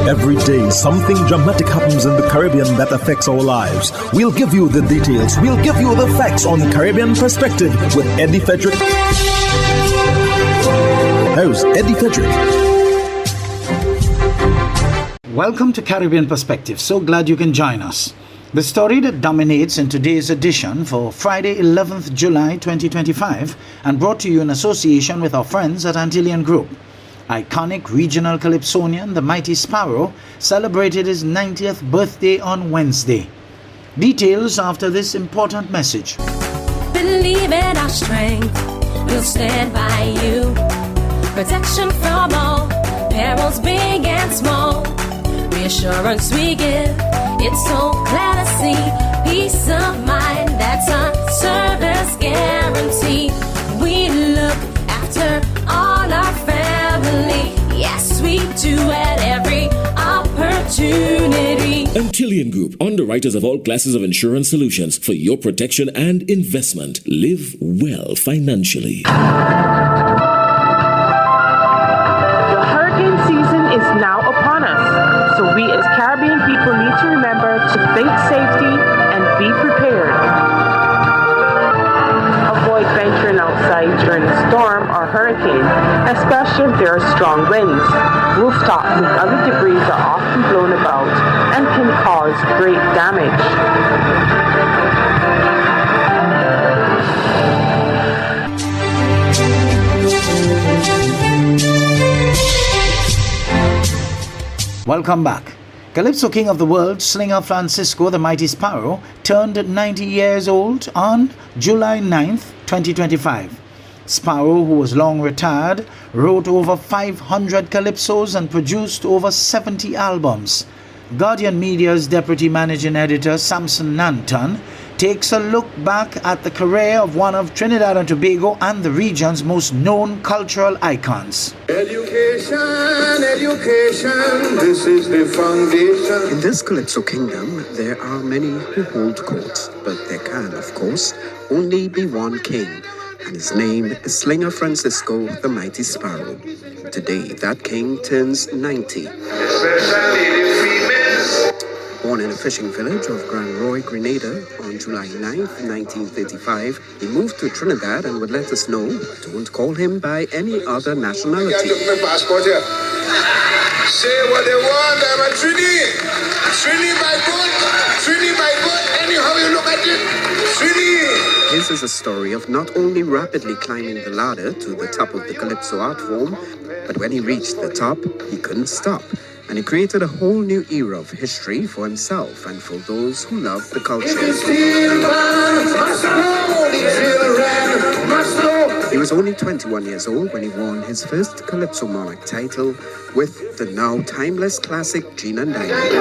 Every day, something dramatic happens in the Caribbean that affects our lives. We'll give you the details. We'll give you the facts on Caribbean Perspective with Eddie Frederick. Here's Eddie Frederick. Welcome to Caribbean Perspective. So glad you can join us. The story that dominates in today's edition for Friday, 11th July 2025, and brought to you in association with our friends at Antillean Group. Iconic regional calypsonian, the Mighty Sparrow, celebrated his 90th birthday on Wednesday. Details after this important message. Believe in our strength, we'll stand by you. Protection from all perils, big and small. Reassurance we give, it's so clear to see. Peace of mind, that's our service guarantee. We look after all our family. Yes, we do at every opportunity. Antillean Group, underwriters of all classes of insurance solutions for your protection and investment. Live well financially. The hurricane season is now upon us. So we as Caribbean people need to remember to think safety and be prepared. Avoid venturing outside during a storm or hurricane, especially if there are strong winds. Rooftops and other debris are often blown about and can cause great damage. Welcome back. Calypso King of the World, Slinger Francisco the Mighty Sparrow, turned 90 years old on July 9th, 2025. Sparrow, who was long retired, wrote over 500 calypsos and produced over 70 albums. Guardian Media's Deputy Managing Editor Samson Nanton takes a look back at the career of one of Trinidad and Tobago and the region's most known cultural icons. Education, this is the foundation. In this Calypso kingdom, there are many who hold court, but there can, of course, only be one king, and his name is Slinger Francisco the Mighty Sparrow. Today, that king turns 90. Especially the females. Born in a fishing village of Grand Roy, Grenada on July 9th, 1935, he moved to Trinidad and would let us know, don't call him by any other nationality. I took my passport here. Say what they want, I'm a Trini. Trini by boat, anyhow you look at it. Trini. His is a story of not only rapidly climbing the ladder to the top of the Calypso art form, but when he reached the top, he couldn't stop. And he created a whole new era of history for himself and for those who love the culture. He was only 21 years old when he won his first Calypso Monarch title with the now timeless classic Gene and Diamond.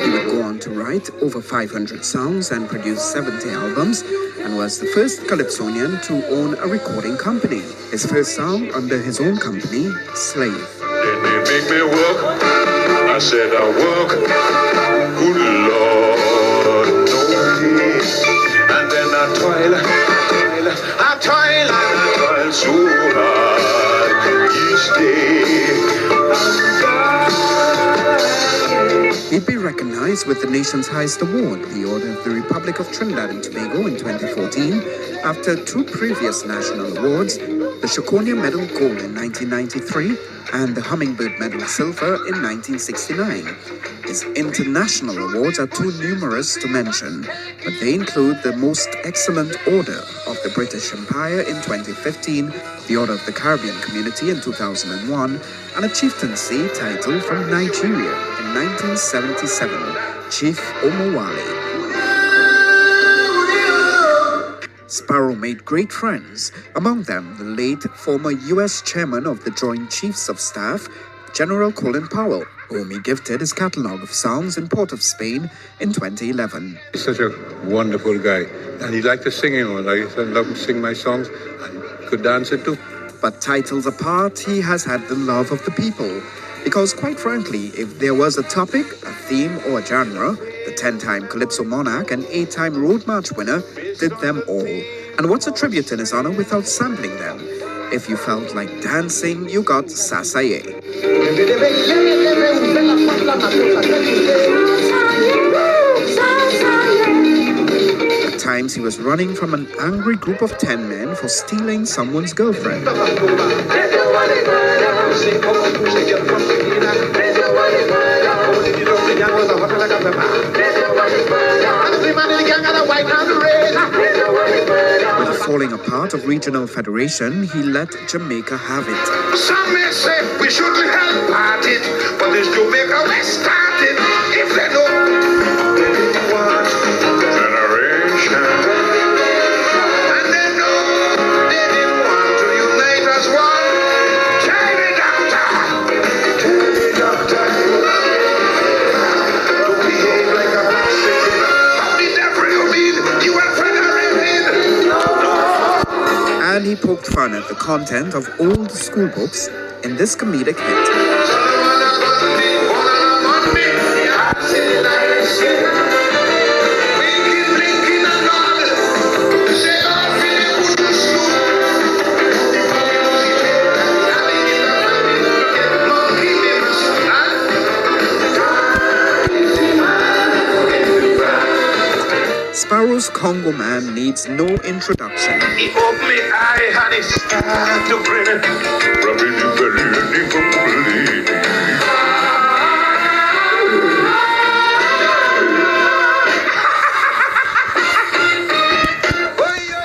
He would go on to write over 500 songs and produce 70 albums, and was the first Calypsonian to own a recording company. His first song under his own company, Slave. Then they make me work. I said I work. Good Lord, no me. And then I toil so hard each day. He'd be recognized with the nation's highest award, the Order of the Republic of Trinidad and Tobago in 2014, after two previous national awards, the Shokonia Medal Gold in 1993 and the Hummingbird Medal Silver in 1969. His international awards are too numerous to mention, but they include the Most Excellent Order of the British Empire in 2015, the Order of the Caribbean Community in 2001, and a chieftaincy title from Nigeria in 1977, Chief Omowale. Sparrow made great friends, among them the late former U.S. Chairman of the Joint Chiefs of Staff, General Colin Powell, whom he gifted his catalogue of songs in Port of Spain in 2011. He's such a wonderful guy, and he liked to sing, I love to sing my songs, and could dance it too. But titles apart, he has had the love of the people. Because quite frankly, if there was a topic, a theme or a genre, the 10-time Calypso Monarch and 8-time Road March winner did them all. And what's a tribute in his honor without sampling them? If you felt like dancing, you got Sasaye. At times, he was running from an angry group of 10 men for stealing someone's girlfriend. With the falling apart of regional federation, he let Jamaica have it. Some may say we shouldn't help parted, but this Jamaica we started. If they don't one generation, and they know they didn't want to unite as one. Tell me, doctor, to behave like a prostitute. How the devil you mean? You are Frederick. And he poked fun at the content of old school books in this comedic hit. Sparrow's Congo Man needs no introduction. He opened my eye and he started to grin.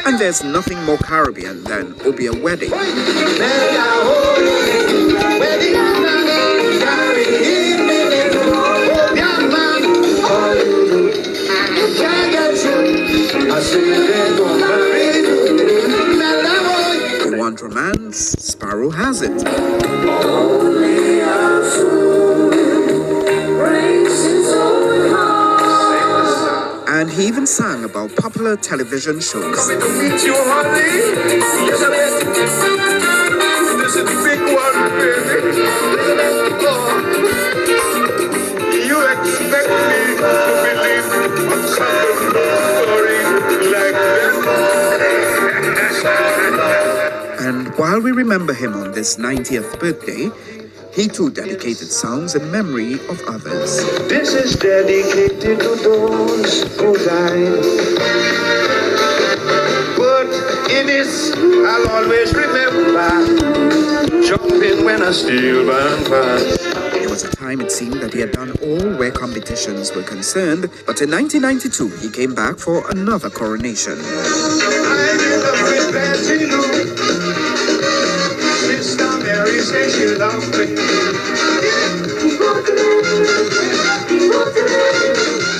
And there's nothing more Caribbean than Obia Wedding. You want romance? Sparrow has it. And he even sang about popular television shows. Coming to meet you, honey. This is the big one, baby. You expect me to believe a kind of love story like that? And while we remember him on this 90th birthday, he too dedicated songs in memory of others. This is dedicated to those who died. But in this, I'll always remember jumping when a steel band passed. There was a time it seemed that he had done all where competitions were concerned, but in 1992 he came back for another coronation.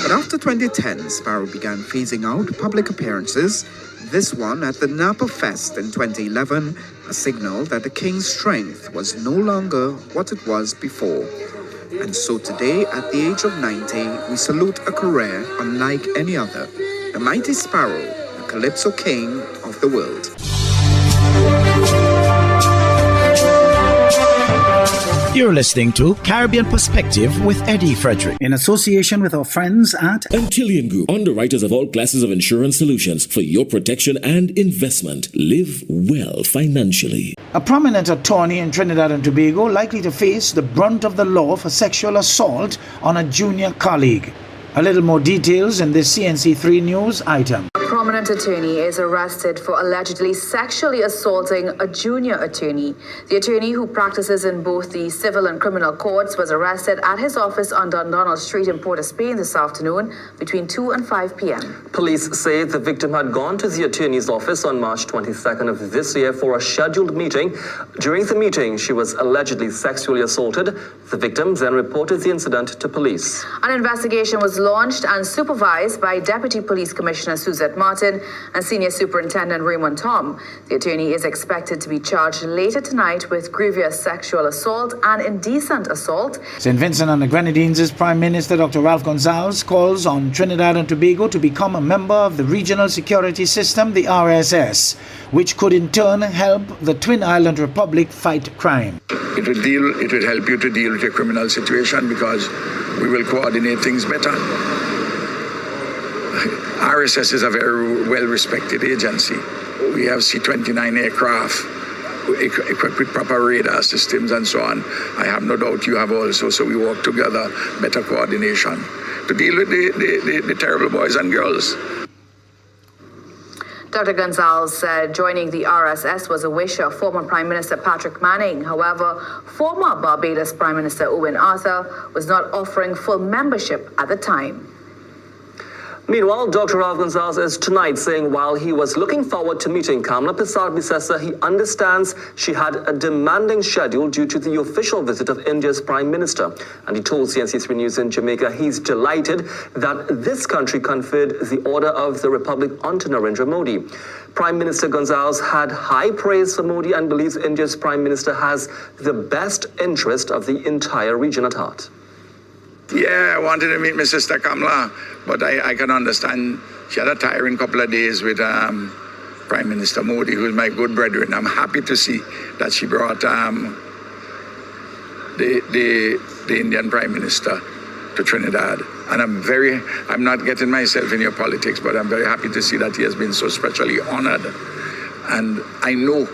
But after 2010, Sparrow began phasing out public appearances, this one at the Napa Fest in 2011, a signal that the King's strength was no longer what it was before. And so today, at the age of 90, we salute a career unlike any other, the mighty Sparrow, the Calypso King of the world. You're listening to Caribbean Perspective with Eddie Frederick in association with our friends at Antillian Group, underwriters of all classes of insurance solutions for your protection and investment. Live well financially. A prominent attorney in Trinidad and Tobago likely to face the brunt of the law for sexual assault on a junior colleague. A little more details in this CNC3 News item. A prominent attorney is arrested for allegedly sexually assaulting a junior attorney. The attorney, who practices in both the civil and criminal courts, was arrested at his office on Dundonald Street in Port of Spain this afternoon between 2 and 5 p.m. Police say the victim had gone to the attorney's office on March 22nd of this year for a scheduled meeting. During the meeting, she was allegedly sexually assaulted. The victim then reported the incident to police. An investigation was launched and supervised by Deputy Police Commissioner Suzette Martin and Senior Superintendent Raymond Tom. The attorney is expected to be charged later tonight with grievous sexual assault and indecent assault. St. Vincent and the Grenadines' Prime Minister Dr. Ralph Gonsalves calls on Trinidad and Tobago to become a member of the Regional Security System, the RSS, which could in turn help the Twin Island Republic fight crime. It will help you to deal with your criminal situation because we will coordinate things better. RSS is a very well-respected agency. We have C-29 aircraft equipped with proper radar systems and so on. I have no doubt you have also, so we work together, better coordination to deal with the terrible boys and girls. Dr. Gonzalez said joining the RSS was a wish of former Prime Minister Patrick Manning. However, former Barbados Prime Minister Owen Arthur was not offering full membership at the time. Meanwhile, Dr. Ralph Gonzalez is tonight saying while he was looking forward to meeting Kamala Persad-Bissessar, he understands she had a demanding schedule due to the official visit of India's Prime Minister. And he told CNC3 News in Jamaica he's delighted that this country conferred the Order of the Republic onto Narendra Modi. Prime Minister Gonzalez had high praise for Modi and believes India's Prime Minister has the best interest of the entire region at heart. Yeah, I wanted to meet my sister Kamala, but I can understand she had a tiring couple of days with Prime Minister Modi, who is my good brethren. I'm happy to see that she brought the Indian Prime Minister to Trinidad. And I'm not getting myself in your politics, but I'm very happy to see that he has been so specially honored. And I know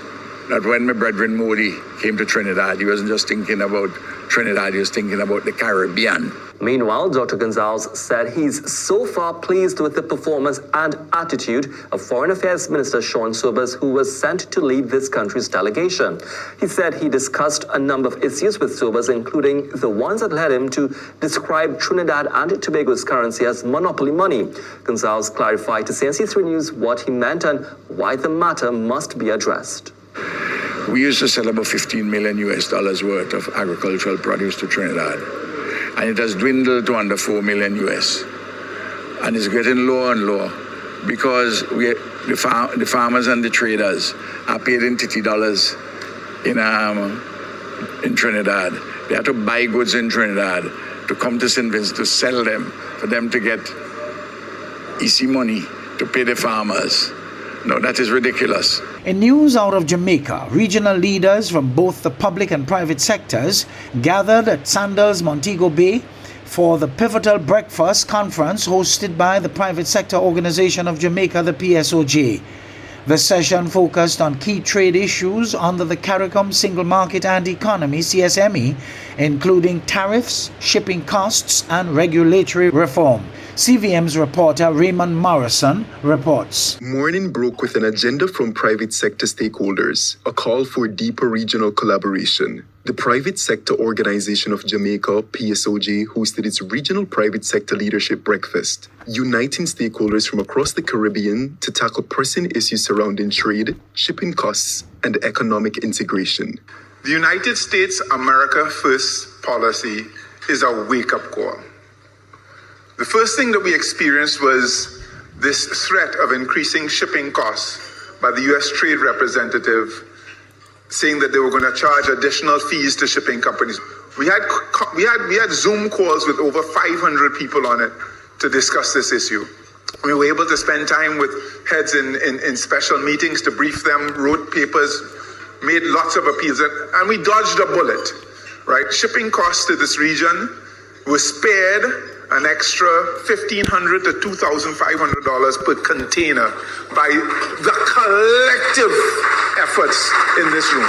that when my brethren Modi came to Trinidad, he wasn't just thinking about Trinidad, he was thinking about the Caribbean. Meanwhile, Dr. Gonzalez said he's so far pleased with the performance and attitude of Foreign Affairs Minister Sean Sobers, who was sent to lead this country's delegation. He said he discussed a number of issues with Sobers, including the ones that led him to describe Trinidad and Tobago's currency as monopoly money. Gonzalez clarified to CNC3 News what he meant and why the matter must be addressed. We used to sell about $15 million worth of agricultural produce to Trinidad. And it has dwindled to under $4 million US. And it's getting lower and lower because the farmers and the traders are paid in TT dollars in Trinidad. They have to buy goods in Trinidad to come to St. Vincent to sell them, for them to get easy money to pay the farmers. No, that is ridiculous. In news out of Jamaica, regional leaders from both the public and private sectors gathered at Sandals, Montego Bay for the pivotal breakfast conference hosted by the private sector organization of Jamaica, the PSOJ. The session focused on key trade issues under the CARICOM Single Market and Economy (CSME), including tariffs, shipping costs, and regulatory reform. CVM's reporter Raymond Morrison reports. Morning broke with an agenda from private sector stakeholders, a call for deeper regional collaboration. The Private Sector Organization of Jamaica, PSOJ, hosted its regional private sector leadership breakfast, uniting stakeholders from across the Caribbean to tackle pressing issues surrounding trade, shipping costs, and economic integration. The United States America First policy is a wake-up call. The first thing that we experienced was this threat of increasing shipping costs by the U.S. Trade Representative, saying that they were going to charge additional fees to shipping companies. We had Zoom calls with over 500 people on it to discuss this issue. We were able to spend time with heads in special meetings to brief them, wrote papers, made lots of appeals, and we dodged a bullet, right? Shipping costs to this region were spared an extra $1,500 to $2,500 per container by the collective efforts in this room.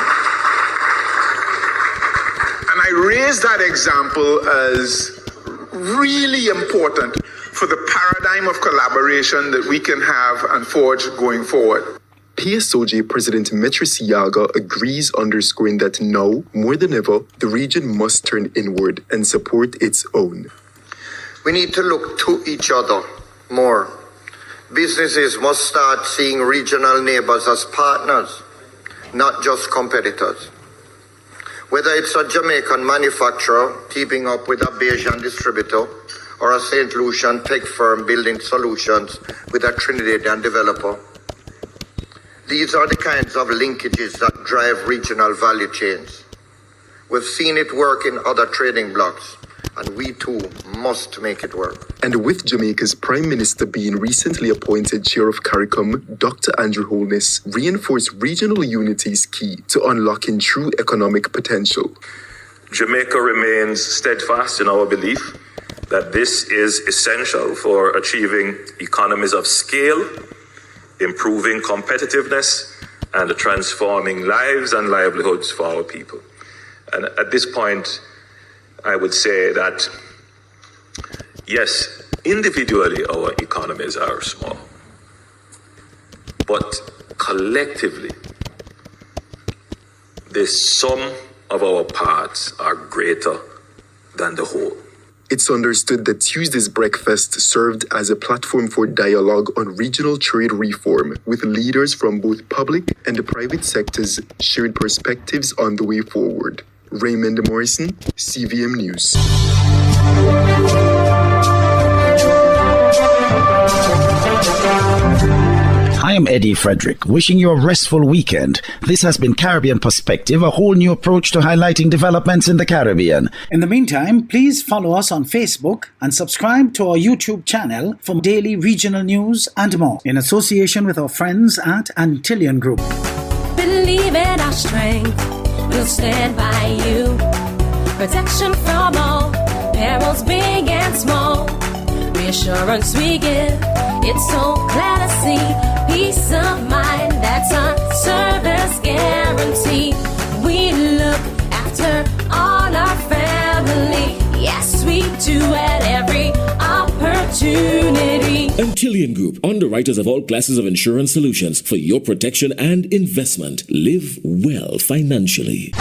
And I raise that example as really important for the paradigm of collaboration that we can have and forge going forward. PSOJ President Metri Siaga agrees, underscoring that now, more than ever, the region must turn inward and support its own. We need to look to each other more. Businesses must start seeing regional neighbors as partners, not just competitors. Whether it's a Jamaican manufacturer teaming up with a Bayesian distributor or a St. Lucian tech firm building solutions with a Trinidadian developer, these are the kinds of linkages that drive regional value chains. We've seen it work in other trading blocks, and we too must make it work. And with Jamaica's Prime Minister being recently appointed chair of CARICOM, Dr. Andrew Holness reinforced regional unity is key to unlocking true economic potential. Jamaica remains steadfast in our belief that this is essential for achieving economies of scale, improving competitiveness, and transforming lives and livelihoods for our people. And at this point, I would say that, yes, individually our economies are small, but collectively, the sum of our parts are greater than the whole. It's understood that Tuesday's breakfast served as a platform for dialogue on regional trade reform, with leaders from both public and the private sectors shared perspectives on the way forward. Raymond Morrison, CVM News. I am Eddie Frederick, wishing you a restful weekend. This has been Caribbean Perspective, a whole new approach to highlighting developments in the Caribbean. In the meantime, please follow us on Facebook and subscribe to our YouTube channel for daily regional news and more, in association with our friends at Antillian Group. Believe in our strength, we'll stand by you. Protection from all perils, big and small. Reassurance we give, it's so clear to see. Peace of mind, that's our service guarantee. We look after all our family. Yes, we do at every opportunity. Antillian Group, underwriters of all classes of insurance solutions for your protection and investment. Live well financially.